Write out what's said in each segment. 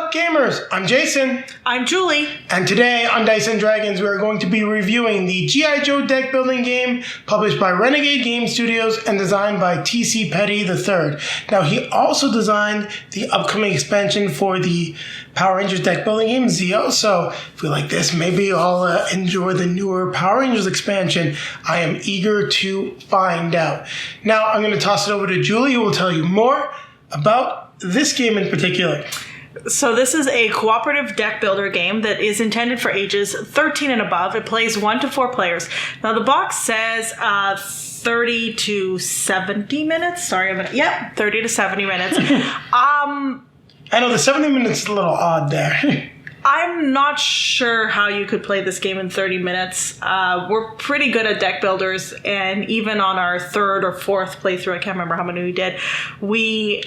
up, gamers? I'm Jason. I'm Julie. And today on Dice & Dragons, we are going to be reviewing the G.I. Joe deck building game published by Renegade Game Studios and designed by T.C. Petty III. Now, he also designed the upcoming expansion for the Power Rangers deck building game, Zeo. So if you like this, maybe I'll enjoy the newer Power Rangers expansion. I am eager to find out. Now, I'm going to toss it over to Julie, who will tell you more about this game in particular. So this is a cooperative deck builder game that is intended for ages 13 and above. It plays 1 to 4 players. Now the box says 30 to 70 minutes. Sorry, 30 to 70 minutes. I know the 70 minutes is a little odd there. I'm not sure how you could play this game in 30 minutes. We're pretty good at deck builders, and even on our third or fourth playthrough, I can't remember how many we did, we...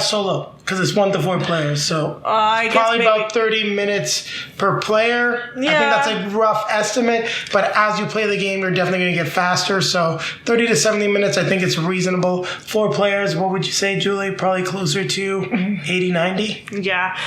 solo, because it's 1 to 4 players, so I guess probably maybe about 30 minutes per player. Yeah. I think that's a rough estimate, but as you play the game, you're definitely going to get faster, so 30 to 70 minutes, I think it's reasonable. 4 players, what would you say, Julie? Probably closer to 80, 90? Yeah.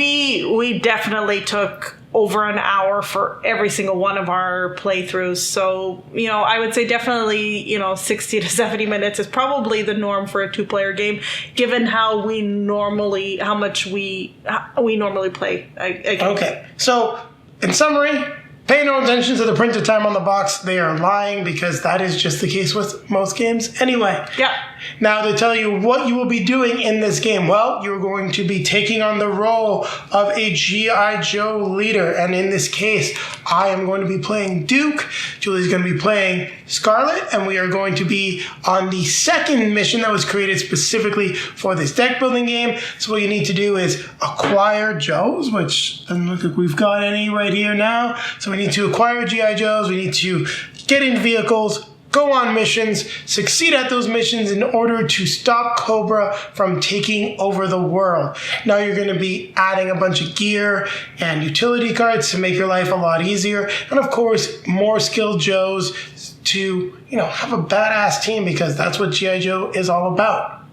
We definitely took over an hour for every single one of our playthroughs. So, I would say definitely, 60 to 70 minutes is probably the norm for a 2-player game, given how much we normally play a game. Okay. So, in summary, pay no attention to the printed time on the box. They are lying because that is just the case with most games anyway. Yeah. Now, to tell you what you will be doing in this game, well, you're going to be taking on the role of a G.I. Joe leader. And in this case, I am going to be playing Duke. Julie's going to be playing Scarlet. And we are going to be on the second mission that was created specifically for this deck building game. So what you need to do is acquire Joes, which doesn't look like we've got any right here now. So we need to acquire G.I. Joes. We need to get in vehicles, go on missions, succeed at those missions in order to stop Cobra from taking over the world. Now you're going to be adding a bunch of gear and utility cards to make your life a lot easier. And of course, more skilled Joes to, have a badass team, because that's what G.I. Joe is all about.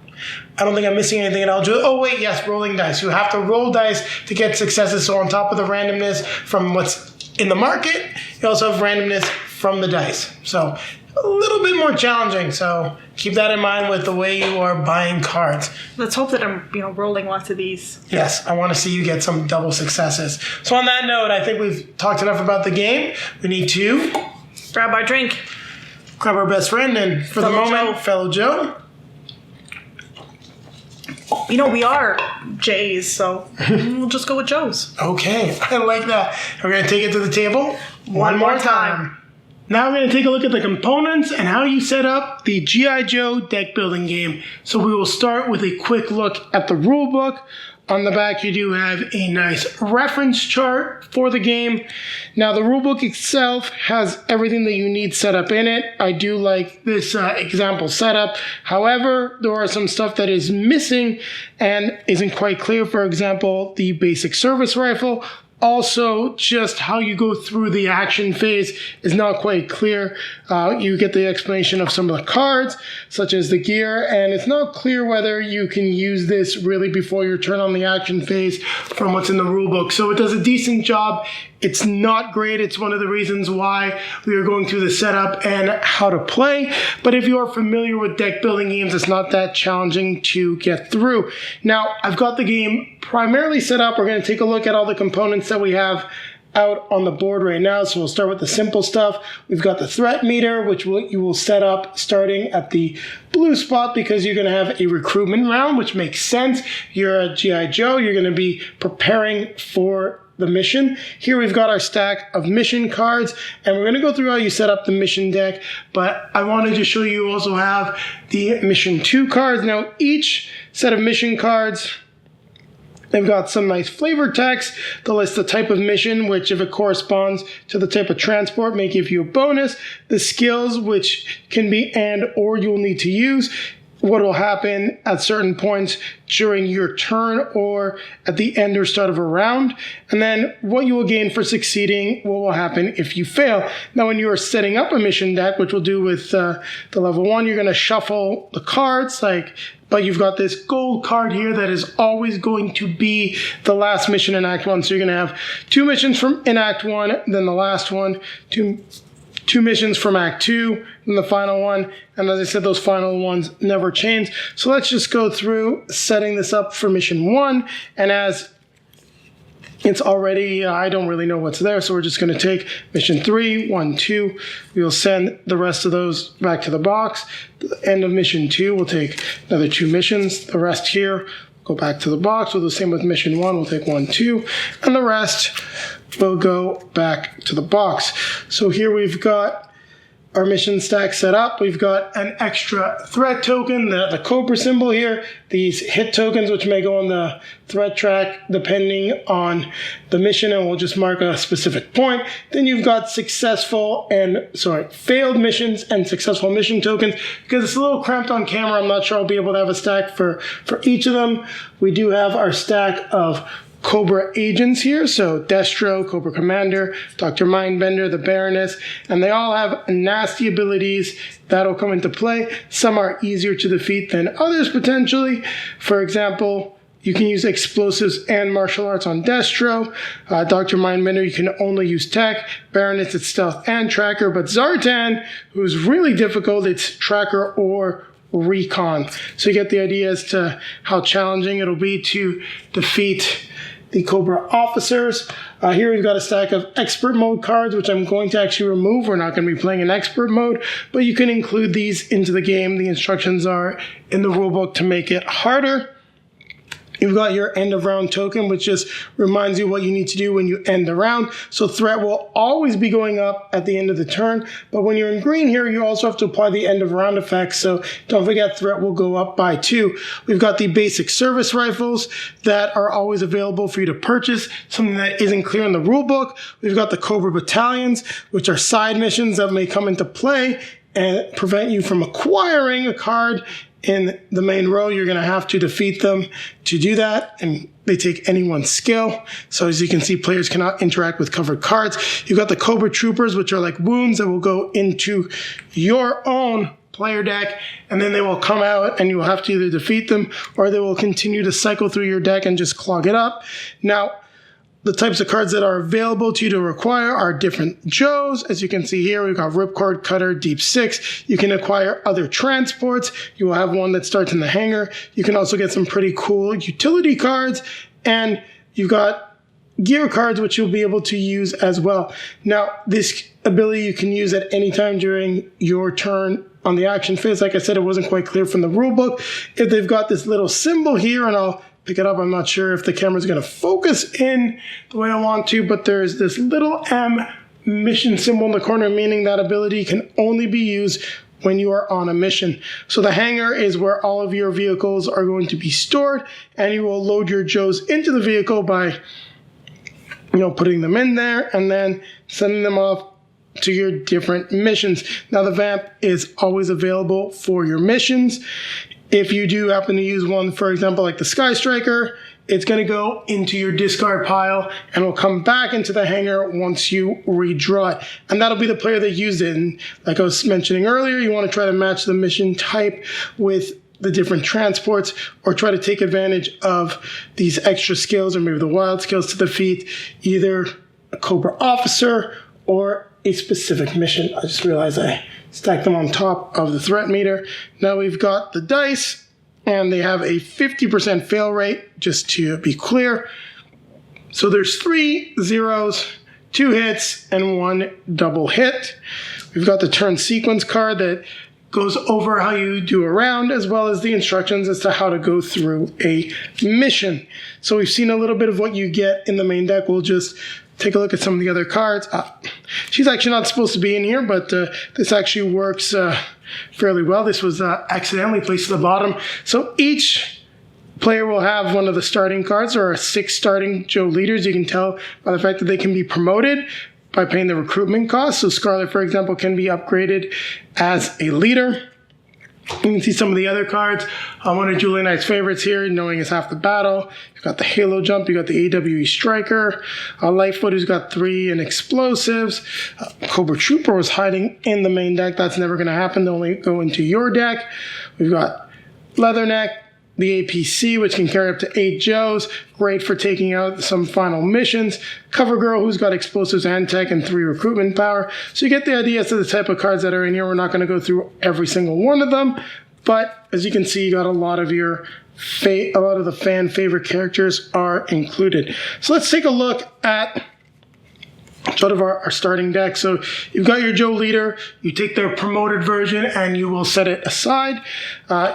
I don't think I'm missing anything at all. Oh, wait, yes, rolling dice. You have to roll dice to get successes. So on top of the randomness from what's in the market, you also have randomness from the dice. So a little bit more challenging, so keep that in mind with the way you are buying cards. Let's hope that I'm, rolling lots of these. Yes, I want to see you get some double successes. So on that note, I think we've talked enough about the game. We need to grab our drink, grab our best friend, and for the moment, fellow Joe. We are J's, so we'll just go with Joe's. Okay, I like that. We're going to take it to the table one more time. Now we're going to take a look at the components and how you set up the G.I. Joe deck building game. So we will start with a quick look at the rule book. On the back, you do have a nice reference chart for the game. Now, the rulebook itself has everything that you need set up in it. I do like this example setup. However, there are some stuff that is missing and isn't quite clear. For example, the basic service rifle. Also, just how you go through the action phase is not quite clear. You get the explanation of some of the cards, such as the gear, and it's not clear whether you can use this really before your turn on the action phase from what's in the rulebook. So it does a decent job. It's not great. It's one of the reasons why we are going through the setup and how to play. But if you are familiar with deck building games, it's not that challenging to get through. Now, I've got the game primarily set up. We're going to take a look at all the components that we have out on the board right now. So we'll start with the simple stuff. We've got the threat meter, which you will set up starting at the blue spot, because you're going to have a recruitment round, which makes sense. You're a G.I. Joe. You're going to be preparing for the mission. Here we've got our stack of mission cards, and we're going to go through how you set up the mission deck, but I wanted to show you also have the mission 2 cards. Now, each set of mission cards, they've got some nice flavor text to list the type of mission, which if it corresponds to the type of transport may give you a bonus, the skills, which can be and or you'll need to use, what will happen at certain points during your turn or at the end or start of a round, and then what you will gain for succeeding, what will happen if you fail. Now, when you are setting up a mission deck, which we'll do with the level 1, you're going to shuffle the cards, but you've got this gold card here that is always going to be the last mission in Act 1. So you're going to have 2 missions in Act 1, then the last one, two missions from Act 2, and the final one. And as I said, those final ones never change. So let's just go through setting this up for mission 1. And as it's already, I don't really know what's there, so we're just going to take mission 3, 1, 2. We'll send the rest of those back to the box. The end of mission 2, we'll take another 2 missions. The rest here, go back to the box. We'll do the same with mission 1. We'll take 1, 2. And the rest will go back to the box. So here we've got our mission stack set up. We've got an extra threat token, the Cobra symbol here, these hit tokens which may go on the threat track depending on the mission, and we'll just mark a specific point. Then you've got failed missions and successful mission tokens. Because it's a little cramped on camera, I'm not sure I'll be able to have a stack for each of them. We do have our stack of Cobra agents here, so Destro, Cobra Commander, Dr. Mindbender, the Baroness, and they all have nasty abilities that'll come into play. Some are easier to defeat than others potentially. For example, you can use explosives and martial arts on Destro. Dr. Mindbender, you can only use tech. Baroness, it's stealth and tracker, but Zartan, who's really difficult, it's tracker or recon. So you get the idea as to how challenging it'll be to defeat the Cobra officers. Here we've got a stack of expert mode cards, which I'm going to actually remove. We're not going to be playing in expert mode, but you can include these into the game. The instructions are in the rulebook to make it harder. You've got your end of round token, which just reminds you what you need to do when you end the round. So threat will always be going up at the end of the turn, but when you're in green here, you also have to apply the end of round effect. So don't forget, threat will go up by 2. We've got the basic service rifles that are always available for you to purchase, something that isn't clear in the rule book. We've got the Cobra battalions, which are side missions that may come into play and prevent you from acquiring a card in the main row. You're going to have to defeat them to do that, and they take anyone's skill. So as you can see, players cannot interact with covered cards. You've got the Cobra Troopers, which are like wounds that will go into your own player deck, and then they will come out and you will have to either defeat them or they will continue to cycle through your deck and just clog it up. Now, the types of cards that are available to you to acquire are different Joes. As you can see here, we've got Ripcord, Cutter, Deep 6. You can acquire other transports. You will have one that starts in the hangar. You can also get some pretty cool utility cards. And you've got gear cards, which you'll be able to use as well. Now, this ability you can use at any time during your turn on the action phase. Like I said, it wasn't quite clear from the rulebook. If they've got this little symbol here, and I'll pick it up. I'm not sure if the camera's going to focus in the way I want to, but there's this little M mission symbol in the corner, meaning that ability can only be used when you are on a mission. So the hangar is where all of your vehicles are going to be stored, and you will load your Joes into the vehicle by, putting them in there and then sending them off to your different missions. Now the Vamp is always available for your missions. If you do happen to use one, for example, like the Sky Striker, it's going to go into your discard pile and will come back into the hangar once you redraw it. And that'll be the player that used it. And like I was mentioning earlier, you want to try to match the mission type with the different transports, or try to take advantage of these extra skills or maybe the wild skills to defeat either a Cobra officer or a specific mission. I just realized I stack them on top of the threat meter. Now we've got the dice, and they have a 50% fail rate, just to be clear. So there's 3 zeros, 2 hits, and 1 double hit. We've got the turn sequence card that goes over how you do a round, as well as the instructions as to how to go through a mission. So we've seen a little bit of what you get in the main deck. We'll just take a look at some of the other cards. She's actually not supposed to be in here, but this actually works fairly well. This was accidentally placed at the bottom. So each player will have one of the starting cards. There are 6 starting Joe leaders. You can tell by the fact that they can be promoted by paying the recruitment cost. So Scarlet, for example, can be upgraded as a leader. You can see some of the other cards. One of Julie and I's favorites here, Knowing is Half the Battle. You've got the Halo Jump. You've got the AWE Striker. Lightfoot, who's got 3 in explosives. Cobra Trooper was hiding in the main deck. That's never going to happen. They'll only go into your deck. We've got Leatherneck, the APC, which can carry up to 8 Joes. Great for taking out some final missions. CoverGirl, who's got explosives and tech and 3 recruitment power. So you get the idea as to the type of cards that are in here. We're not going to go through every single one of them. But as you can see, you got a lot of the fan favorite characters are included. So let's take a look at sort of our starting deck. So you've got your Joe leader. You take their promoted version and you will set it aside.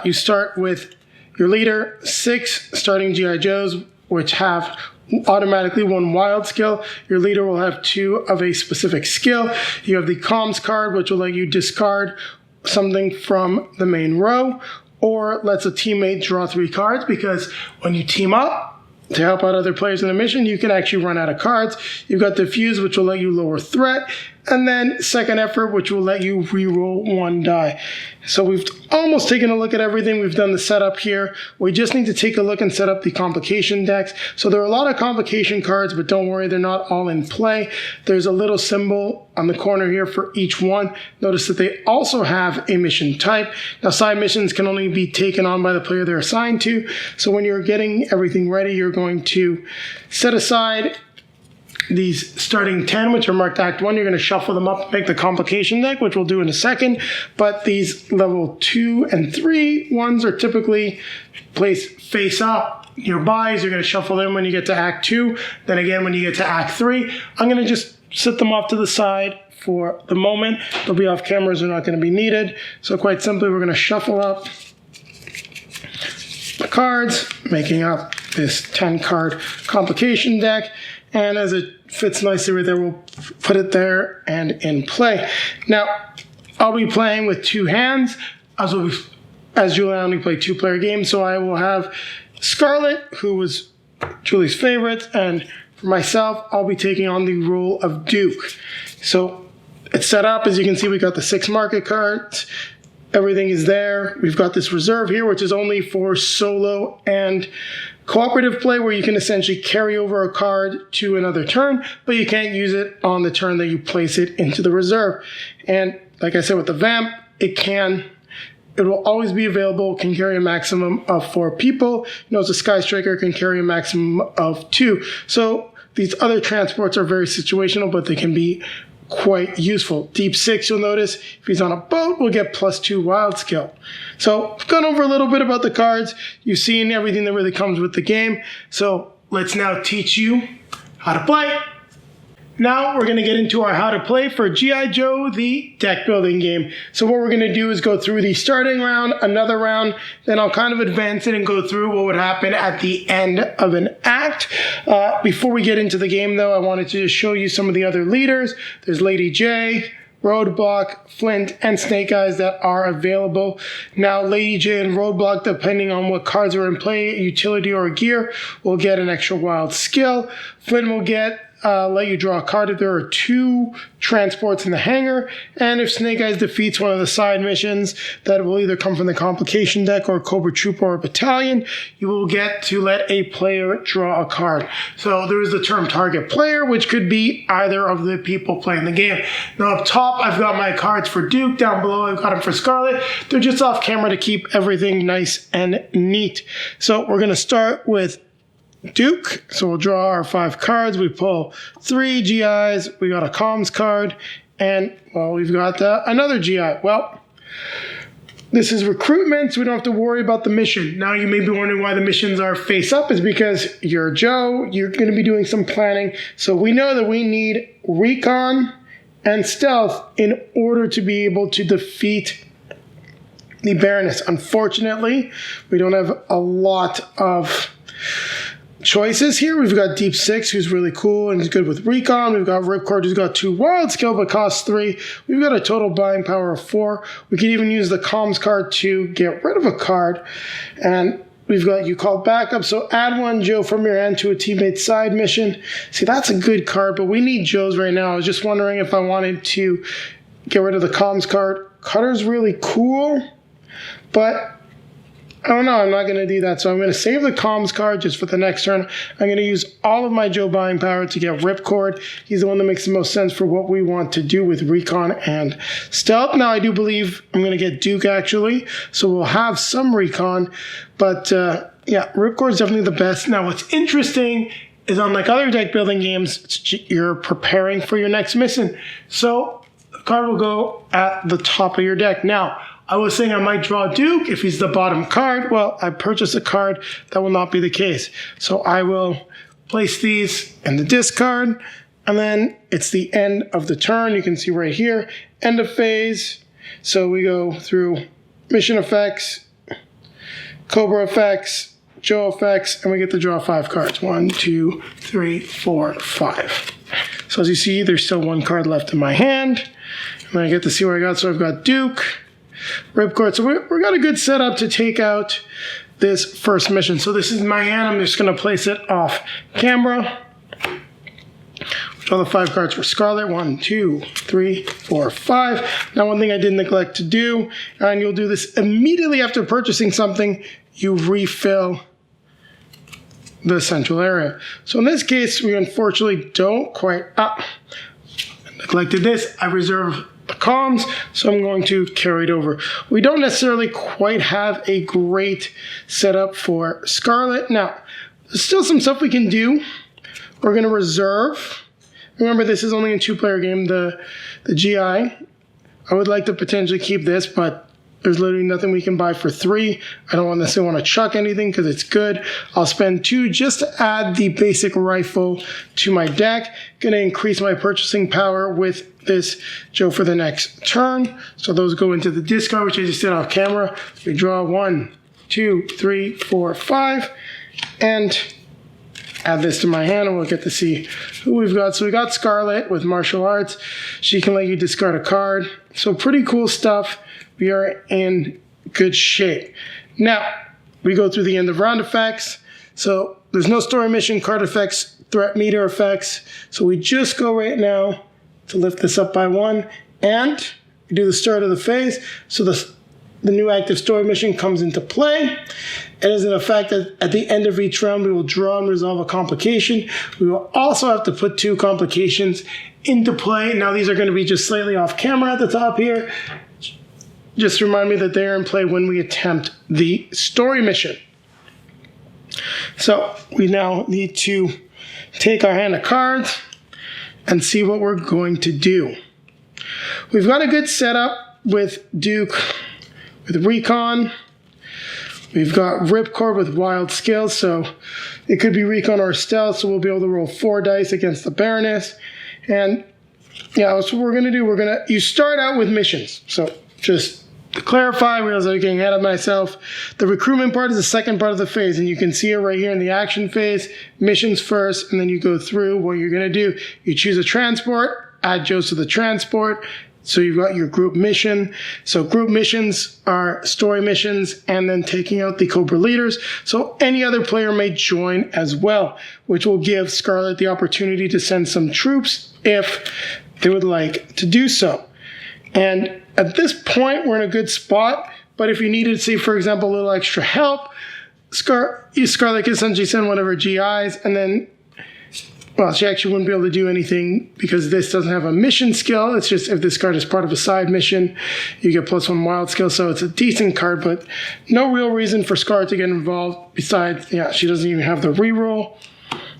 You start with your leader, 6 starting GI Joes, which have automatically 1 wild skill. Your leader will have 2 of a specific skill. You have the comms card, which will let you discard something from the main row, or lets a teammate draw 3 cards, because when you team up to help out other players in a mission, you can actually run out of cards. You've got Diffuse, which will let you lower threat, and then Second Effort, which will let you reroll 1 die. So we've almost taken a look at everything. We've done the setup here. We just need to take a look and set up the complication decks. So there are a lot of complication cards, but don't worry, they're not all in play. There's a little symbol on the corner here for each one. Notice that they also have a mission type. Now, side missions can only be taken on by the player they're assigned to. So when you're getting everything ready, you're going to set aside these starting 10, which are marked Act 1, you're going to shuffle them up and make the complication deck, which we'll do in a second. But these level 2 and 3 ones are typically placed face up nearby. You're going to shuffle them when you get to Act 2. Then again, when you get to Act 3, I'm going to just set them off to the side for the moment. They'll be off cameras, they're not going to be needed. So quite simply, we're going to shuffle up the cards, making up this 10-card complication deck. And as it fits nicely right there, we'll put it there and in play. Now, I'll be playing with 2 hands, as Julie and I only play 2-player games. So I will have Scarlet, who was Julie's favorite, and for myself, I'll be taking on the role of Duke. So it's set up. As you can see, we got the 6 market cards. Everything is there. We've got this reserve here, which is only for solo and cooperative play, where you can essentially carry over a card to another turn, but you can't use it on the turn that you place it into the reserve. And like I said, with the Vamp, it will always be available, can carry a maximum of 4 people. You know, as a Sky Striker, can carry a maximum of 2. So these other transports are very situational, but they can be quite useful. Deep 6, you'll notice, if he's on a boat, we'll get +2 wild skill. So I've gone over a little bit about the cards. You've seen everything that really comes with the game. So let's now teach you how to play. Now we're going to get into our how to play for G.I. Joe, the deck building game. So what we're going to do is go through the starting round, another round, then I'll kind of advance it and go through what would happen at the end of an act. Before we get into the game, though, I wanted to just show you some of the other leaders. There's Lady J, Roadblock, Flint, and Snake Eyes that are available. Now, Lady J and Roadblock, depending on what cards are in play, utility or gear, will get an extra wild skill. Flint will get let you draw a card if there are 2 transports in the hangar, and if Snake Eyes defeats one of the side missions that will either come from the complication deck or Cobra Trooper or Battalion, you will get to let a player draw a card. So there is the term target player, which could be either of the people playing the game. Now up top, I've got my cards for Duke. Down below, I've got them for Scarlet. They're just off camera to keep everything nice and neat. So we're going to start with Duke. So we'll draw our 5 cards. We pull 3 GIs. We got a comms card. And, well, we've got another GI. Well, this is recruitment, so we don't have to worry about the mission. Now, you may be wondering why the missions are face up. Is because you're Joe. You're going to be doing some planning. So we know that we need recon and stealth in order to be able to defeat the Baroness. Unfortunately, we don't have a lot of choices here. We've got Deep 6, who's really cool and is good with recon. We've got Ripcord, who's got 2 wild skill but costs 3. We've got a total buying power of 4. We could even use the comms card to get rid of a card. And we've got You Call Backup, so add 1 Joe from your hand to a teammate's side mission. See, that's a good card, but we need Joes right now. I was just wondering if I wanted to get rid of the comms card. Cutter's really cool, But I don't know, I'm not going to do that. So I'm going to save the comms card just for the next turn. I'm going to use all of my Joe buying power to get Ripcord. He's the one that makes the most sense for what we want to do with Recon and Stealth. Now, I do believe I'm going to get Duke, actually. So we'll have some Recon. But, yeah, Ripcord is definitely the best. Now, what's interesting is unlike other deck building games, you're preparing for your next mission. So the card will go at the top of your deck. Now, I was saying I might draw Duke if he's the bottom card. Well, I purchased a card. That will not be the case. So I will place these in the discard, and then it's the end of the turn. You can see right here, end of phase. So we go through mission effects, Cobra effects, Joe effects, and we get to draw 5 cards. 1, 2, 3, 4, 5. So as you see, there's still 1 card left in my hand. And I get to see what I got. So I've got Duke, Ripcord. So we got a good setup to take out this first mission. So this is my hand. I'm just going to place it off camera. Draw the 5 cards for Scarlet. 1, 2, 3, 4, 5. Now, one thing I did neglect to do, and you'll do this immediately after purchasing something, you refill the central area. So in this case, we unfortunately don't quite... neglected this. I reserve the comms, so I'm going to carry it over. We don't necessarily quite have a great setup for Scarlet. Now, there's still some stuff we can do. We're going to reserve. Remember, this is only a 2-player game, the GI. I would like to potentially keep this, but there's literally nothing we can buy for 3. I don't necessarily want to chuck anything because it's good. I'll spend 2 just to add the basic rifle to my deck. Going to increase my purchasing power with this Joe for the next turn. So those go into the discard, which I just did off camera. We draw 1, 2, 3, 4, 5, and add this to my hand, and we'll get to see who we've got. So we got Scarlet with martial arts. She can let you discard a card. So pretty cool stuff. We are in good shape. Now, we go through the end of round effects. So there's no story mission, card effects, threat meter effects. So we just go right now to lift this up by 1. And we do the start of the phase. So the new active story mission comes into play. It is in effect that at the end of each round, we will draw and resolve a complication. We will also have to put 2 complications into play. Now, these are going to be just slightly off camera at the top here. Just remind me that they are in play when we attempt the story mission. So we now need to take our hand of cards and see what we're going to do. We've got a good setup with Duke, with Recon. We've got Ripcord with Wild Skills, so it could be Recon or Stealth, so we'll be able to roll 4 dice against the Baroness. And yeah, that's what we're going to do. You start out with missions. So just to clarify, I realize I'm getting ahead of myself. The recruitment part is the second part of the phase, and you can see it right here in the action phase. Missions first, and then you go through what you're going to do. You choose a transport, add Joes to the transport. So you've got your group mission. So group missions are story missions and then taking out the Cobra leaders. So any other player may join as well, which will give Scarlet the opportunity to send some troops if they would like to do so. And at this point, we're in a good spot. But if you needed, say, for example, a little extra help, Scarlet can essentially send one of her GIs, and then, well, she actually wouldn't be able to do anything because this doesn't have a mission skill. It's just if this card is part of a side mission, you get +1 wild skill. So it's a decent card, but no real reason for Scarlet to get involved besides, yeah, she doesn't even have the reroll.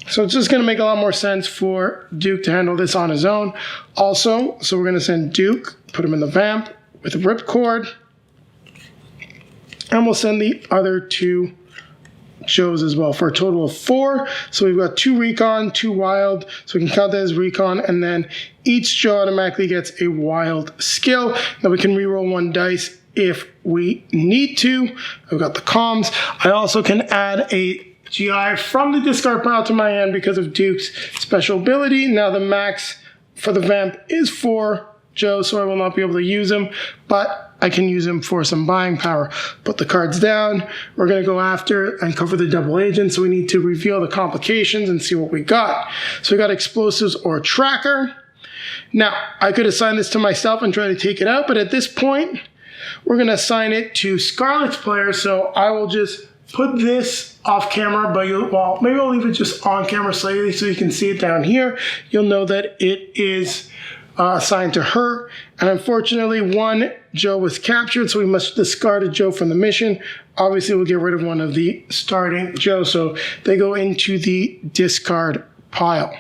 So it's just going to make a lot more sense for Duke to handle this on his own. Also, so we're going to send Duke, put him in the vamp with a Ripcord, and we'll send the other 2 Joes as well for a total of 4. So we've got 2 Recon, 2 Wild, so we can count that as Recon, and then each Joe automatically gets a Wild skill. Now we can reroll 1 dice if we need to. I've got the comms. I also can add a GI from the discard pile to my hand because of Duke's special ability. Now the max for the vamp is 4 Joe, so I will not be able to use him, but I can use him for some buying power. Put the cards down. We're going to go after and cover the double agent, so we need to reveal the complications and see what we got. So we got explosives or tracker. Now, I could assign this to myself and try to take it out, but at this point, we're going to assign it to Scarlet's player. So I will just put this off camera, but well, maybe I'll leave it just on camera slightly so you can see it down here. You'll know that it is assigned to her. And unfortunately, one Joe was captured, so we must discard a Joe from the mission. Obviously, we'll get rid of one of the starting Joe, so they go into the discard pile.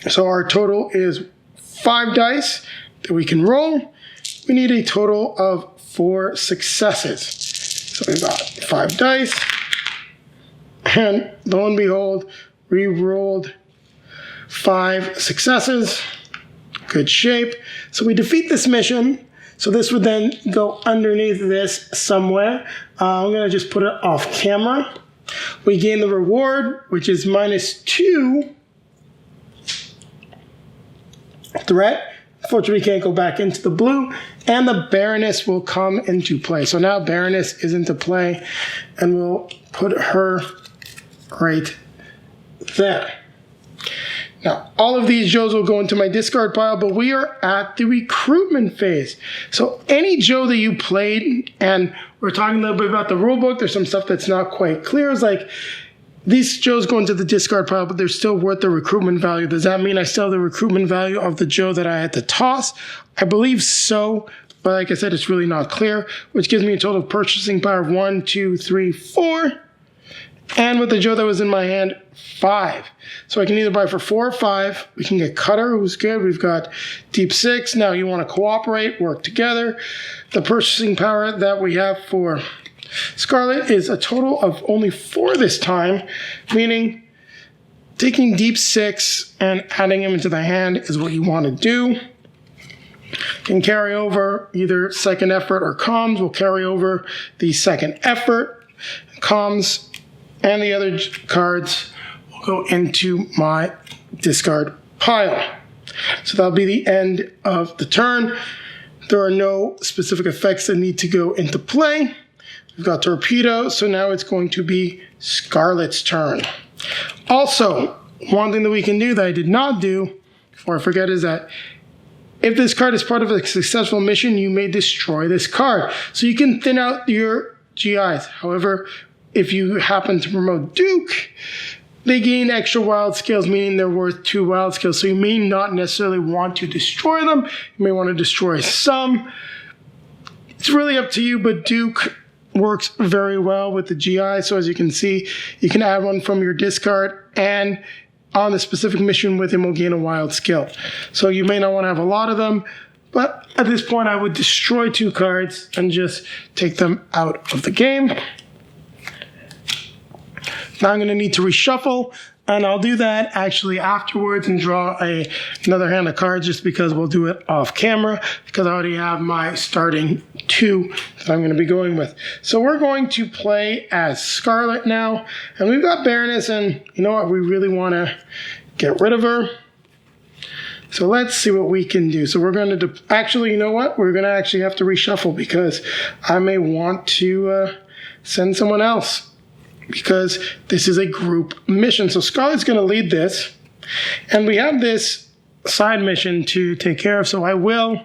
So our total is 5 dice that we can roll. We need a total of 4 successes. So we've got 5 dice. And lo and behold, we rolled 5 successes. Good shape. So we defeat this mission. So this would then go underneath this somewhere. I'm going to just put it off camera. We gain the reward, which is -2 threat. Unfortunately, we can't go back into the blue. And the Baroness will come into play. So now Baroness is into play. And we'll put her right there. Now, all of these Joes will go into my discard pile, but we are at the recruitment phase. So any Joe that you played, and we're talking a little bit about the rule book, there's some stuff that's not quite clear. It's like, these Joes go into the discard pile, but they're still worth the recruitment value. Does that mean I still have the recruitment value of the Joe that I had to toss? I believe so, but like I said, it's really not clear, which gives me a total purchasing power of 1, 2, 3, 4. And with the Joe that was in my hand, 5. So I can either buy for 4 or 5. We can get Cutter, who's good. We've got Deep 6. Now you want to cooperate, work together. The purchasing power that we have for Scarlet is a total of only 4 this time, meaning taking Deep 6 and adding him into the hand is what you want to do. Can carry over either second effort or comms. We'll carry over the second effort, comms, and the other cards will go into my discard pile. So that'll be the end of the turn. There are no specific effects that need to go into play. We've got Torpedo, so now it's going to be Scarlet's turn. Also, one thing that we can do that I did not do, before I forget, is that if this card is part of a successful mission, you may destroy this card. So you can thin out your GIs. However, if you happen to promote Duke, they gain extra wild skills, meaning they're worth 2 wild skills. So you may not necessarily want to destroy them. You may want to destroy some. It's really up to you, but Duke works very well with the GI. So as you can see, you can add one from your discard, and on the specific mission with him will gain a wild skill. So you may not want to have a lot of them, but at this point I would destroy 2 cards and just take them out of the game. Now I'm going to need to reshuffle, and I'll do that actually afterwards and draw another hand of cards, just because we'll do it off camera, because I already have my starting 2 that I'm going to be going with. So we're going to play as Scarlet now, and we've got Baroness, and you know what, we really want to get rid of her. So let's see what we can do. So we're going to, actually, you know what, we're going to actually have to reshuffle, because I may want to send someone else, because this is a group mission. So Scarlet's going to lead this, and we have this side mission to take care of. So I will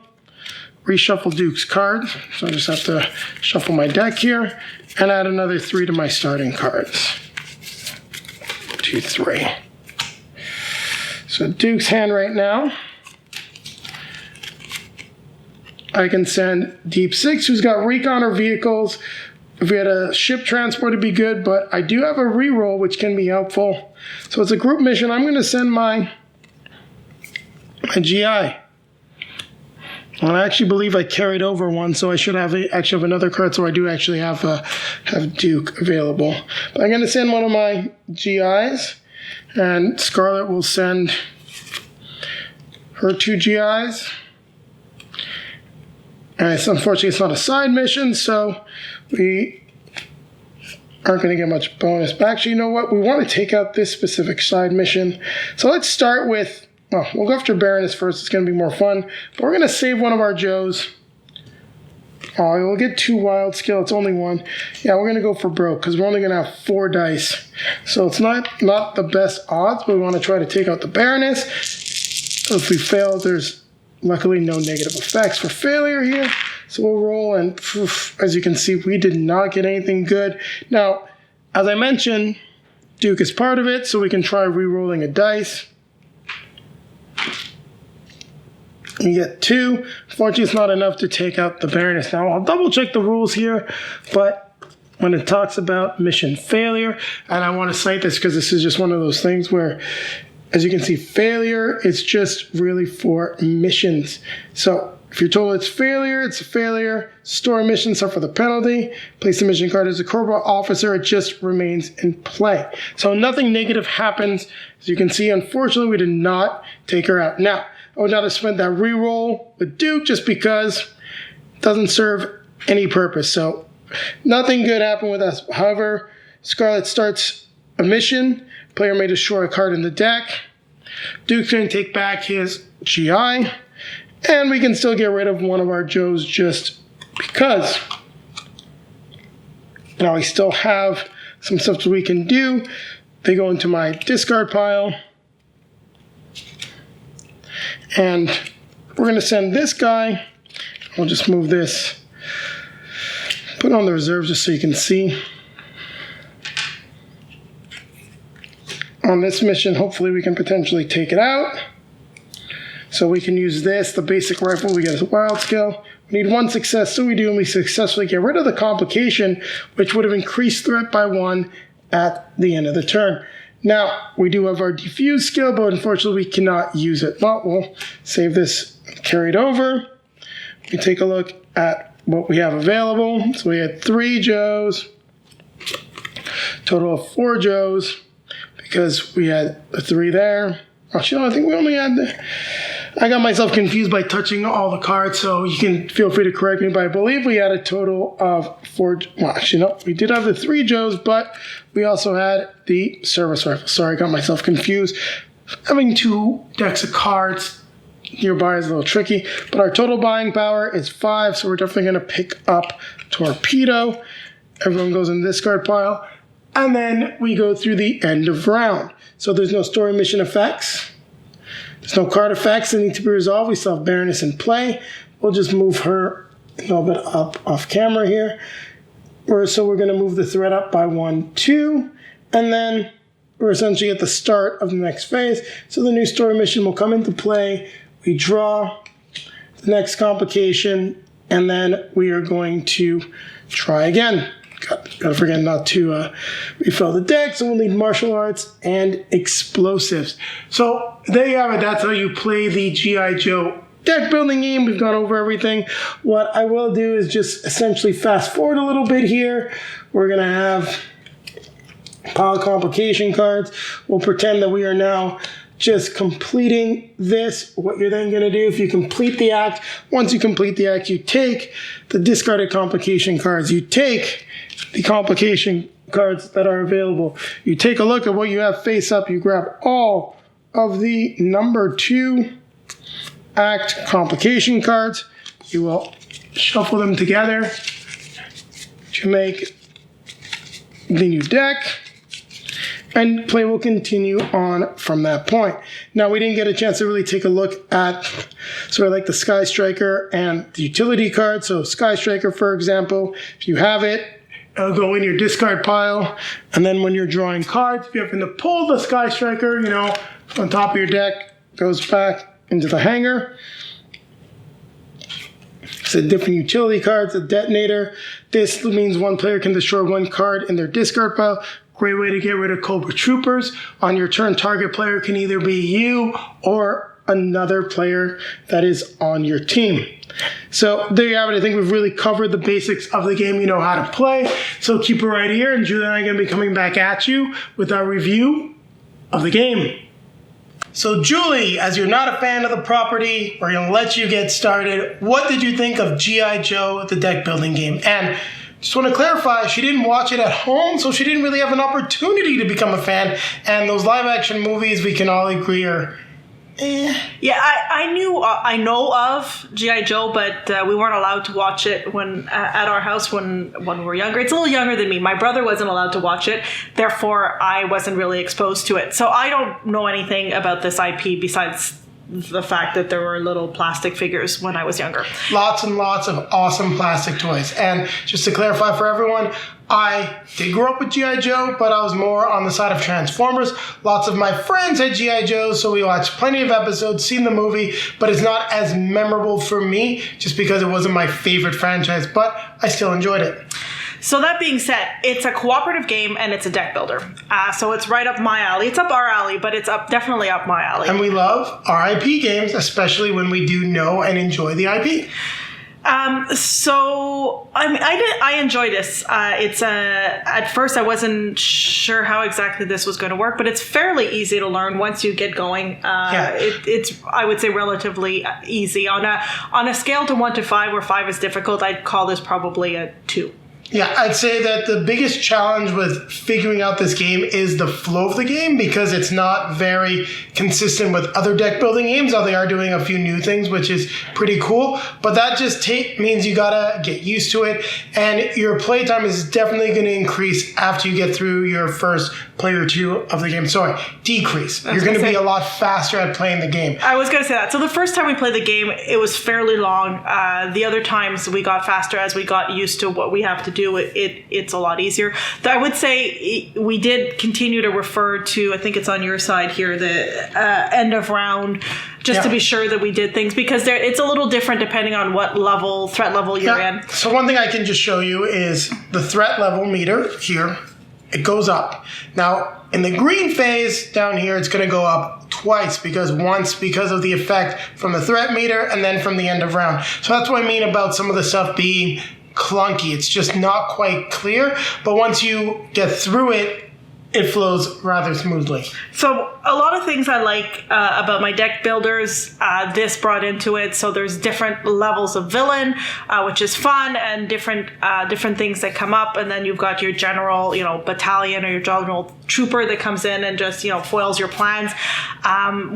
reshuffle Duke's cards. So I just have to shuffle my deck here and add another 3 to my starting cards. 2, 3. So Duke's hand right now, I can send Deep 6, who's got recon or vehicles. If we had a ship transport, it'd be good, but I do have a reroll, which can be helpful. So it's a group mission. I'm going to send my GI. And I actually believe I carried over one, so I should actually have another card, so I do actually have Duke available. But I'm going to send one of my GIs, and Scarlet will send her 2 GIs. And unfortunately, it's not a side mission, so we aren't going to get much bonus. But actually, you know what? We want to take out this specific side mission. So let's start with, well, we'll go after Baroness first. It's going to be more fun. But we're going to save one of our Joes. Oh, we'll get 2 wild skill. It's only 1. Yeah, we're going to go for broke, because we're only going to have 4 dice. So it's not the best odds, but we want to try to take out the Baroness. So if we fail, there's luckily no negative effects for failure here. So we'll roll, and as you can see, we did not get anything good. Now, as I mentioned, Duke is part of it, so we can try re-rolling a dice. You get 2. Unfortunately, it's not enough to take out the Baroness. Now, I'll double check the rules here, but when it talks about mission failure, and I want to cite this because this is just one of those things where, as you can see, failure is just really for missions. So if you're told it's failure, it's a failure. Story missions suffer the penalty. Place the mission card as a Cobra officer. It just remains in play. So nothing negative happens. As you can see, unfortunately, we did not take her out. Now, I would not have spent that reroll with Duke just because it doesn't serve any purpose. So nothing good happened with us. However, Scarlet starts a mission. Player may destroy a card in the deck. Duke's going to take back his GI. And we can still get rid of one of our Joes just because. Now we still have some stuff that we can do. They go into my discard pile. And we're going to send this guy. I'll just move this. Put on the reserves just so you can see. On this mission, hopefully we can potentially take it out. So we can use this, the basic rifle, we get a wild skill. We need 1 success, so we do, and we successfully get rid of the complication, which would have increased threat by 1 at the end of the turn. Now, we do have our defuse skill, but unfortunately we cannot use it. Well, we'll save this carried over. We take a look at what we have available. So we had 3 Joes, total of 4 Joes, because we had the 3 there. Actually, no, I think we only had I got myself confused by touching all the cards, so you can feel free to correct me, but I believe we had a total of 4, well, actually, no, we did have the 3 Joes, but we also had the service rifle. Sorry, I got myself confused. Having 2 decks of cards nearby is a little tricky, but our total buying power is 5, so we're definitely going to pick up Torpedo. Everyone goes in the discard pile, and then we go through the end of round. So there's no story mission effects. There's no card effects that need to be resolved. We still have Baroness in play. We'll just move her a little bit up off camera here. So we're going to move the threat up by 1, 2. And then we're essentially at the start of the next phase. So the new story mission will come into play. We draw the next complication. And then we are going to try again. Gotta forget not to refill the deck, so we'll need martial arts and explosives. So there you have it. That's how you play the G.I. Joe deck building game. We've gone over everything. What I will do is just essentially fast forward a little bit here. We're going to have pile of complication cards. We'll pretend that we are now just completing this. What you're then going to do, if you complete the act, once you complete the act, you take the discarded complication cards. You take the complication cards that are available. You take a look at what you have face up. You grab all of the number 2 act complication cards. You will shuffle them together to make the new deck. And play will continue on from that point. Now, we didn't get a chance to really take a look at sort of like the Sky Striker and the utility card. So Sky Striker, for example, if you have it, it'll go in your discard pile. And then when you're drawing cards, if you happen to pull the Sky Striker, on top of your deck, goes back into the hanger. So different utility cards, a detonator. This means one player can destroy 1 card in their discard pile. Great way to get rid of Cobra Troopers. On your turn, target player can either be you or another player that is on your team. So there you have it. I think we've really covered the basics of the game. You know how to play. So keep it right here, and Julie and I are going to be coming back at you with our review of the game. So Julie, as you're not a fan of the property, we're going to let you get started. What did you think of G.I. Joe, the deck building game? And just want to clarify, she didn't watch it at home, so she didn't really have an opportunity to become a fan. And those live-action movies, we can all agree, are Yeah, I know of G.I. Joe, but we weren't allowed to watch it at our house when we were younger. It's a little younger than me. My brother wasn't allowed to watch it, therefore I wasn't really exposed to it. So I don't know anything about this IP besides the fact that there were little plastic figures when I was younger. Lots and lots of awesome plastic toys. And just to clarify for everyone, I did grow up with G.I. Joe, but I was more on the side of Transformers. Lots of my friends had G.I. Joe, so we watched plenty of episodes, seen the movie, but it's not as memorable for me just because it wasn't my favorite franchise, but I still enjoyed it. So that being said, it's a cooperative game and it's a deck builder. So it's right up my alley. It's up our alley, but it's definitely up my alley. And we love RIP games, especially when we do know and enjoy the IP. So I enjoy this. At first I wasn't sure how exactly this was going to work, but it's fairly easy to learn once you get going. It's I would say relatively easy on a scale to 1 to 5, where 5 is difficult. I'd call this probably a 2. Yeah, I'd say that the biggest challenge with figuring out this game is the flow of the game, because it's not very consistent with other deck building games. Now they are doing a few new things, which is pretty cool, but that just means you gotta get used to it, and your playtime is definitely going to increase after you get through your first play or two of the game. Sorry, decrease. You're going to be a lot faster at playing the game. I was going to say that. So the first time we played the game, it was fairly long. The other times we got faster as we got used to what we have to do. It's a lot easier. I would say we did continue to refer to, I think it's on your side here, the end of round, just to be sure that we did things, because it's a little different depending on what threat level you're in. So one thing I can just show you is the threat level meter here. It goes up. Now, in the green phase down here, it's going to go up twice, because of the effect from the threat meter and then from the end of round. So that's what I mean about some of the stuff being clunky. It's just not quite clear, but once you get through it, it flows rather smoothly. So a lot of things I like about my deck builders, this brought into it. So there's different levels of villain, which is fun, and different things that come up. And then you've got your general, battalion, or your general trooper that comes in and just, foils your plans,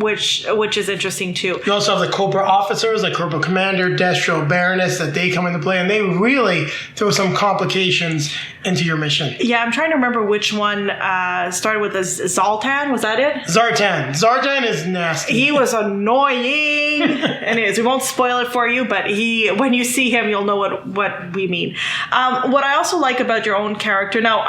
which is interesting too. You also have the Cobra officers, like Corporal Commander, Destro, Baroness, that they come into play, and they really throw some complications into your mission. Yeah, I'm trying to remember which one started with a Zoltan. Was that it? Zartan. Zartan is nasty. He was annoying. Anyways, we won't spoil it for you, but when you see him, you'll know what we mean. What I also like about your own character, now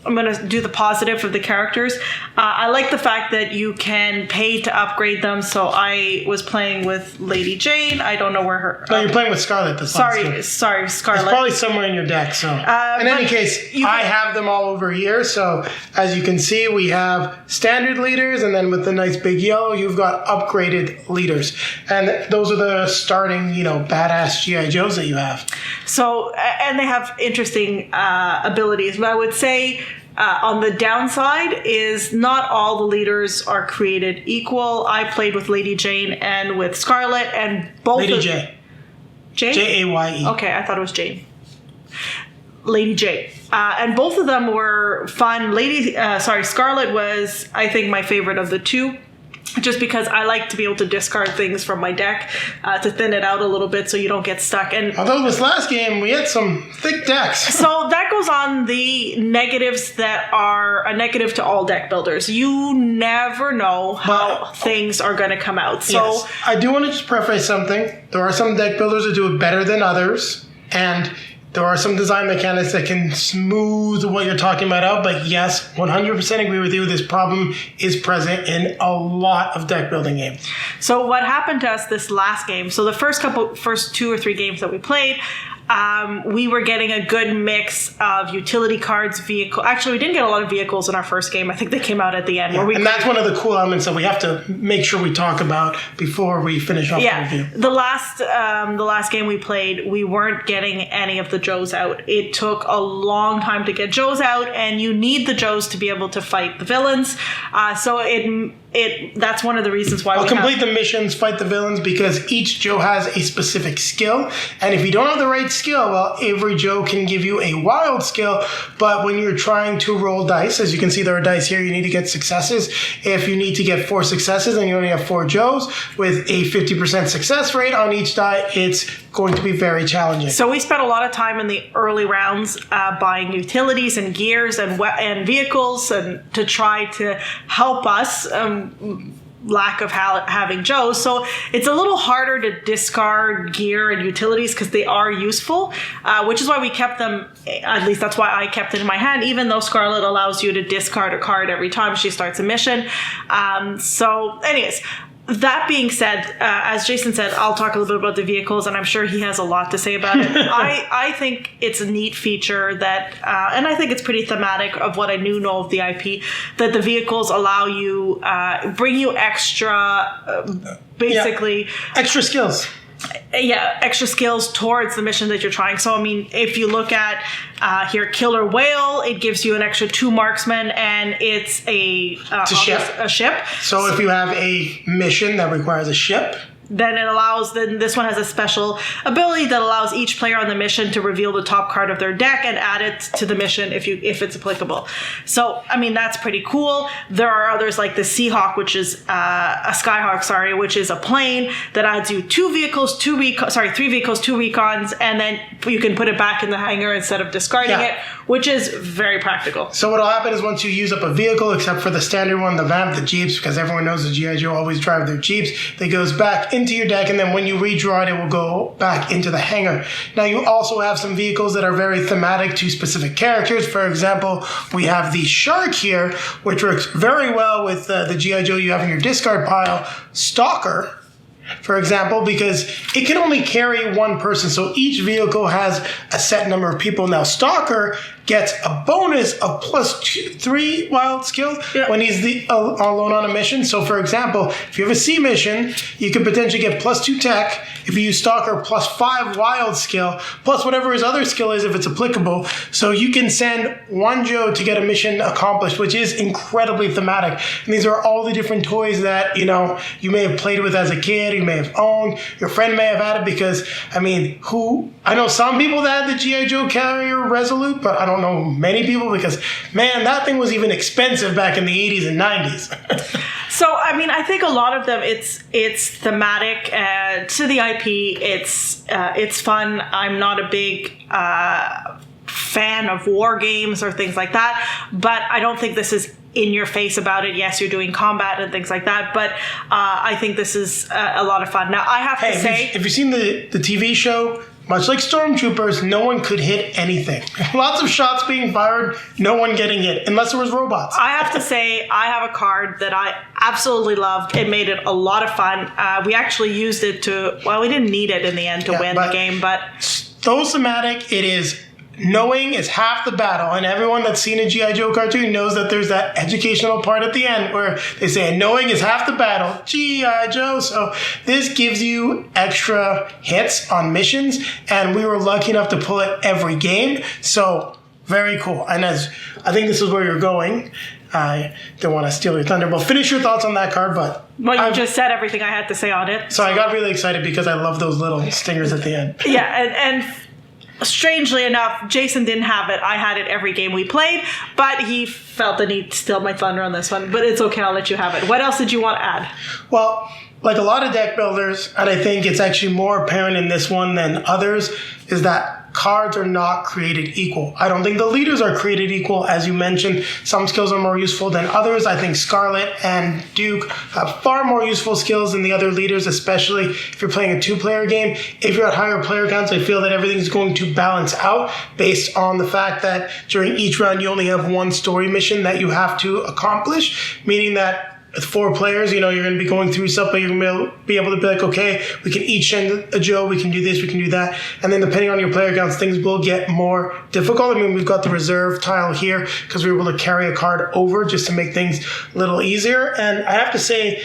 I'm going to do the positive of the characters. I like the fact that you can pay to upgrade them. So I was playing with Lady Jane. I don't know where her... No, you're playing with Scarlet. Sorry, Scarlet. It's probably somewhere in your deck. So in any case, I have them all over here. So as you can see, we have standard leaders, and then with the nice big yellow, you've got upgraded leaders. And those are the starting, badass G.I. Joes that you have. So, and they have interesting abilities. But I would say... on the downside is not all the leaders are created equal. I played with Lady Jane and with Scarlet, and both Lady J. Jaye. Okay, I thought it was Jane. Lady J. And both of them were fun. Scarlet was, I think, my favorite of the two. Just because I like to be able to discard things from my deck to thin it out a little bit so you don't get stuck. And although this last game, we had some thick decks. So that goes on the negatives that are a negative to all deck builders. You never know how things are going to come out. So yes, I do want to just preface something. There are some deck builders that do it better than others. And there are some design mechanics that can smooth what you're talking about out, but yes, 100% agree with you. This problem is present in a lot of deck building games. So what happened to us this last game, so the first 2 or 3 games that we played, we were getting a good mix of utility cards, vehicle. Actually, we didn't get a lot of vehicles in our first game. I think they came out at the end. Yeah, and that's one of the cool elements that we have to make sure we talk about before we finish off the review. The last game we played, we weren't getting any of the Joes out. It took a long time to get Joes out, and you need the Joes to be able to fight the villains. That's one of the reasons why we complete the missions, fight the villains, because each Joe has a specific skill, and if you don't have the right skill, well, every Joe can give you a wild skill, but when you're trying to roll dice, as you can see there are dice here, you need to get successes. If you need to get 4 successes and you only have 4 Joes with a 50% success rate on each die, it's going to be very challenging. So we spent a lot of time in the early rounds buying utilities and gears and vehicles and to try to help us lack of having Joes. So it's a little harder to discard gear and utilities because they are useful, which is why we kept them, at least that's why I kept it in my hand, even though Scarlet allows you to discard a card every time she starts a mission. So anyways, that being said, as Jason said, I'll talk a little bit about the vehicles, and I'm sure he has a lot to say about it. I think it's a neat feature that, and I think it's pretty thematic of what I know of the IP, that the vehicles allow you, bring you extra, basically... extra skills. Yeah, extra skills towards the mission that you're trying. So, I mean, if you look at here, Killer Whale, it gives you an extra 2 marksmen, and it's a ship. So if you have a mission that requires a ship, then this one has a special ability that allows each player on the mission to reveal the top card of their deck and add it to the mission if it's applicable. So, I mean, that's pretty cool. There are others like the Seahawk, which is a Skyhawk, which is a plane that adds you 3 vehicles, 2 recons, and then you can put it back in the hangar instead of discarding it, which is very practical. So what'll happen is once you use up a vehicle, except for the standard one, the Vamp, the Jeeps, because everyone knows the G.I. Joe always drive their Jeeps, that goes back into your deck, and then when you redraw it, it will go back into the hangar. Now, you also have some vehicles that are very thematic to specific characters. For example, we have the Shark here, which works very well with the G.I. Joe you have in your discard pile, Stalker, for example, because it can only carry 1 person. So each vehicle has a set number of people. Now, Stalker gets a bonus of +3 wild skill when he's alone on a mission. So, for example, if you have a C mission, you could potentially get +2 tech. If you use Stalker, +5 wild skill, plus whatever his other skill is if it's applicable. So you can send 1 Joe to get a mission accomplished, which is incredibly thematic. And these are all the different toys that, you may have played with as a kid, you may have owned, your friend may have had it, because, I mean, I know some people that had the G.I. Joe Carrier Resolute, but I don't know many people, because, man, that thing was even expensive back in the 80s and 90s. So, I mean, I think a lot of them, it's thematic to the IP. It's fun. I'm not a big fan of war games or things like that, but I don't think this is in your face about it. Yes, you're doing combat and things like that, but I think this is a lot of fun. Now, I have to say... Have you seen the TV show? Much like Stormtroopers, no one could hit anything. Lots of shots being fired, no one getting hit, unless it was robots. I have to say, I have a card that I absolutely loved. It made it a lot of fun. We actually used it we didn't need it in the end to win the game, but... So thematic, it is... Knowing is half the battle, and everyone that's seen a G.I. Joe cartoon knows that there's that educational part at the end where they say knowing is half the battle, G.I. Joe. So this gives you extra hits on missions, and we were lucky enough to pull it every game. So very cool. And as I think this is where you're going, I don't want to steal your thunder, but finish your thoughts on that card. But you just said everything I had to say on it. So I got really excited because I love those little stingers at the end. Yeah, and strangely enough, Jason didn't have it. I had it every game we played, but he felt the need to steal my thunder on this one. But it's okay, I'll let you have it. What else did you want to add? Well, like a lot of deck builders, and I think it's actually more apparent in this one than others, is that cards are not created equal. I don't think the leaders are created equal. As you mentioned, some skills are more useful than others. I think Scarlet and Duke have far more useful skills than the other leaders, especially if you're playing a 2-player game. If you're at higher player counts, I feel that everything's going to balance out based on the fact that during each round you only have 1 story mission that you have to accomplish, meaning that with 4 players, you're going to be going through stuff, but you're going to be able to be like, okay, we can each send a Joe, we can do this, we can do that. And then depending on your player counts, things will get more difficult. I mean, we've got the reserve tile here because we were able to carry a card over just to make things a little easier. And I have to say,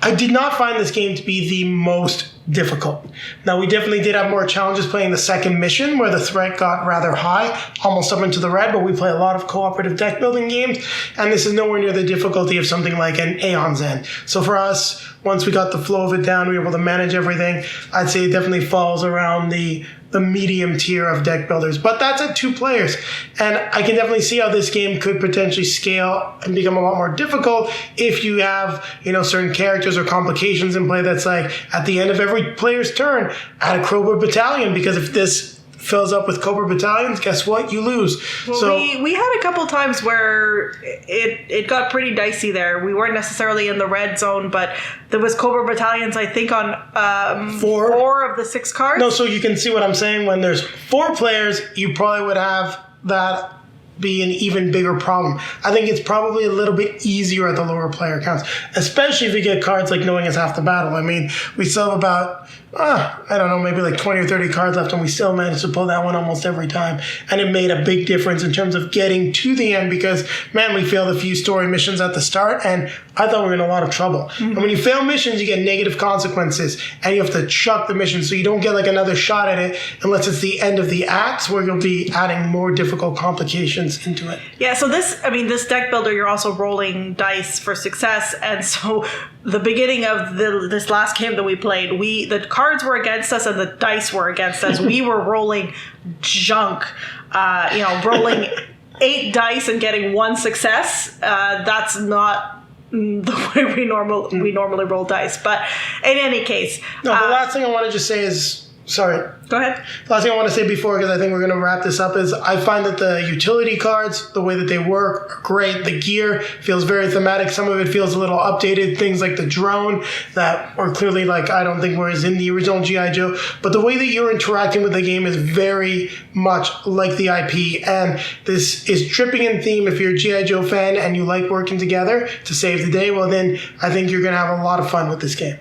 I did not find this game to be the most difficult. Now, we definitely did have more challenges playing the second mission where the threat got rather high, almost up into the red, but we play a lot of cooperative deck building games, and this is nowhere near the difficulty of something like an Aeon's End. So for us, once we got the flow of it down, we were able to manage everything. I'd say it definitely falls around the medium tier of deck builders, but that's at 2 players. And I can definitely see how this game could potentially scale and become a lot more difficult if you have, certain characters or complications in play that's like at the end of every player's turn, add a Cobra battalion, because if this fills up with Cobra battalions, guess what? You lose. Well, So we had a couple times where it got pretty dicey there. We weren't necessarily in the red zone, but there was Cobra battalions, I think, on 4 of the 6 cards. no, so you can see what I'm saying. When there's 4 players, you probably would have that be an even bigger problem. I think it's probably a little bit easier at the lower player counts, especially if you get cards like knowing is half the battle. I mean, we still have about, I don't know, maybe like 20 or 30 cards left, and we still managed to pull that one almost every time. And it made a big difference in terms of getting to the end because, man, we failed a few story missions at the start, and I thought we were in a lot of trouble. Mm-hmm. And when you fail missions, you get negative consequences, and you have to chuck the mission so you don't get like another shot at it unless it's the end of the act where you'll be adding more difficult complications into it. Yeah, so this deck builder, you're also rolling dice for success, and so the beginning of this last game that we played, the cards were against us and the dice were against us. We were rolling junk, rolling 8 dice and getting 1 success. That's not the way we normally roll dice. But in any case, no. The last thing I want to just say is. Sorry. Go ahead. The last thing I want to say before, because I think we're going to wrap this up, is I find that the utility cards, the way that they work, are great. The gear feels very thematic. Some of it feels a little updated. Things like the drone that were clearly like, I don't think was in the original G.I. Joe. But the way that you're interacting with the game is very much like the IP. And this is tripping in theme. If you're a G.I. Joe fan and you like working together to save the day, well then I think you're going to have a lot of fun with this game.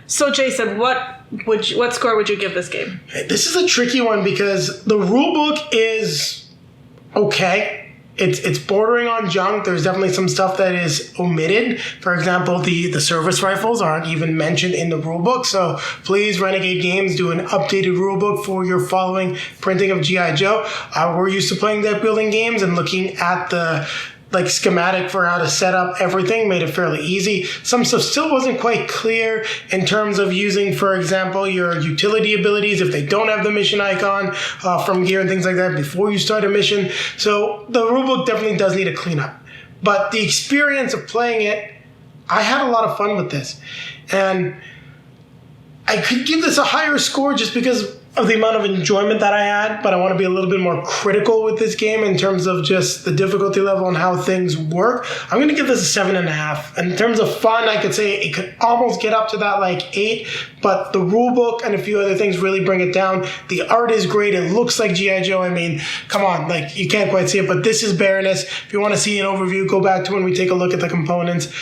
So Jason, what score would you give this game? This is a tricky one because the rulebook is okay. It's bordering on junk. There's definitely some stuff that is omitted. For example, the service rifles aren't even mentioned in the rulebook. So please, Renegade Games, do an updated rulebook for your following printing of G.I. Joe. We're used to playing deck building games and looking at the schematic for how to set up everything made it fairly easy. Some stuff still wasn't quite clear in terms of using, for example, your utility abilities if they don't have the mission icon from gear and things like that before you start a mission. So the rulebook definitely does need a cleanup. But the experience of playing it, I had a lot of fun with this. And I could give this a higher score just because of the amount of enjoyment that I had, but I want to be a little bit more critical with this game in terms of just the difficulty level and how things work. I'm going to give this a 7.5. And in terms of fun, I could say it could almost get up to that 8, but the rulebook and a few other things really bring it down. The art is great. It looks like G.I. Joe. I mean, come on, you can't quite see it, but this is Baroness. If you want to see an overview, go back to when we take a look at the components.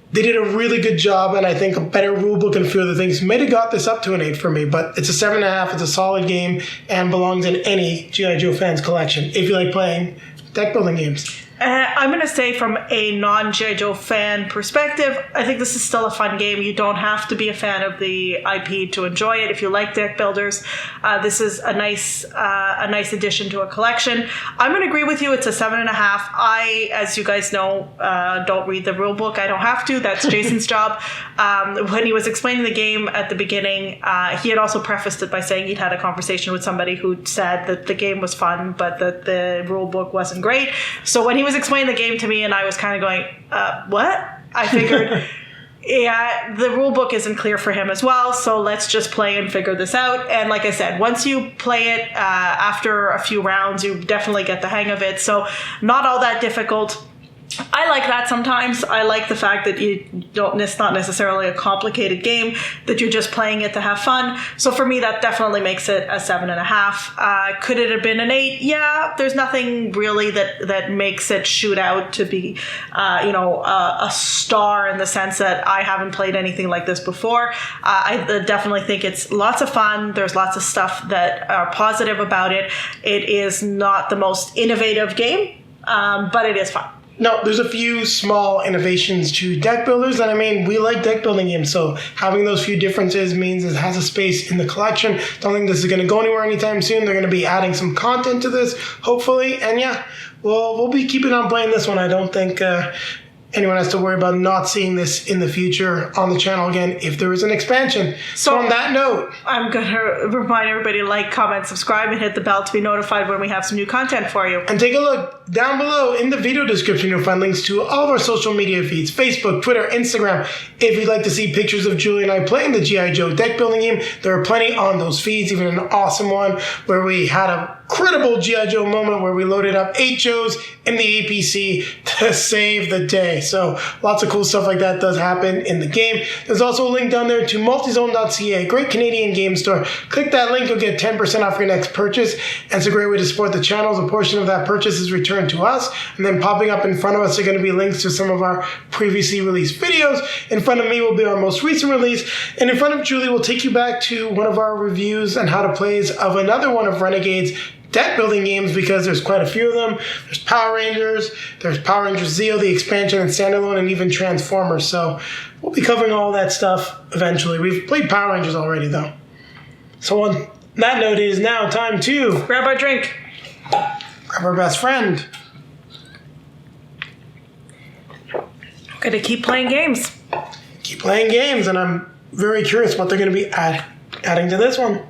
They did a really good job, and I think a better rulebook and a few other things may have got this up to an 8 for me, but it's a 7.5. It's a solid game and belongs in any G.I. Joe fans collection if you like playing deck building games. I'm going to say from a non-G.I. Joe fan perspective, I think this is still a fun game. You don't have to be a fan of the IP to enjoy it. If you like deck builders, this is a nice addition to a collection. I'm going to agree with you. It's a 7.5. I, as you guys know, don't read the rule book. I don't have to. That's Jason's job. When he was explaining the game at the beginning, he had also prefaced it by saying he'd had a conversation with somebody who said that the game was fun, but that the rule book wasn't great. So when he was explaining the game to me and I was kind of going, what? I figured, yeah, the rule book isn't clear for him as well, so let's just play and figure this out. And like I said, once you play it after a few rounds, you definitely get the hang of it. So not all that difficult. I like that sometimes. I like the fact that it's not necessarily a complicated game, that you're just playing it to have fun. So for me, that definitely makes it a 7.5. Could it have been an 8? Yeah, there's nothing really that makes it shoot out to be, a star in the sense that I haven't played anything like this before. I definitely think it's lots of fun. There's lots of stuff that are positive about it. It is not the most innovative game, but it is fun. No, there's a few small innovations to deck builders, and I mean, we like deck building games, so having those few differences means it has a space in the collection. Don't think this is going to go anywhere anytime soon. They're going to be adding some content to this, hopefully, and yeah, we'll be keeping on playing this one. I don't think anyone has to worry about not seeing this in the future on the channel again if there is an expansion. So on that note, I'm going to remind everybody to like, comment, subscribe, and hit the bell to be notified when we have some new content for you. And take a look down below in the video description. You'll find links to all of our social media feeds, Facebook, Twitter, Instagram. If you'd like to see pictures of Julie and I playing the G.I. Joe deck building game, there are plenty on those feeds, even an awesome one where we had a credible G.I. Joe moment where we loaded up 8 Joes in the APC to save the day. So lots of cool stuff like that does happen in the game. There's also a link down there to multizone.ca, great Canadian game store. Click that link, you'll get 10% off your next purchase. And it's a great way to support the channel. A portion of that purchase is returned to us. And then popping up in front of us are going to be links to some of our previously released videos. In front of me will be our most recent release. And in front of Julie, we'll take you back to one of our reviews and how to plays of another one of Renegade's deck building games, because there's quite a few of them. There's Power Rangers, there's Power Rangers Zeo, the expansion, and standalone, and even Transformers. So we'll be covering all that stuff eventually. We've played Power Rangers already, though. So on that note, it is now time to grab our drink, grab our best friend. Gonna keep playing games. Keep playing games, and I'm very curious what they're going to be adding to this one.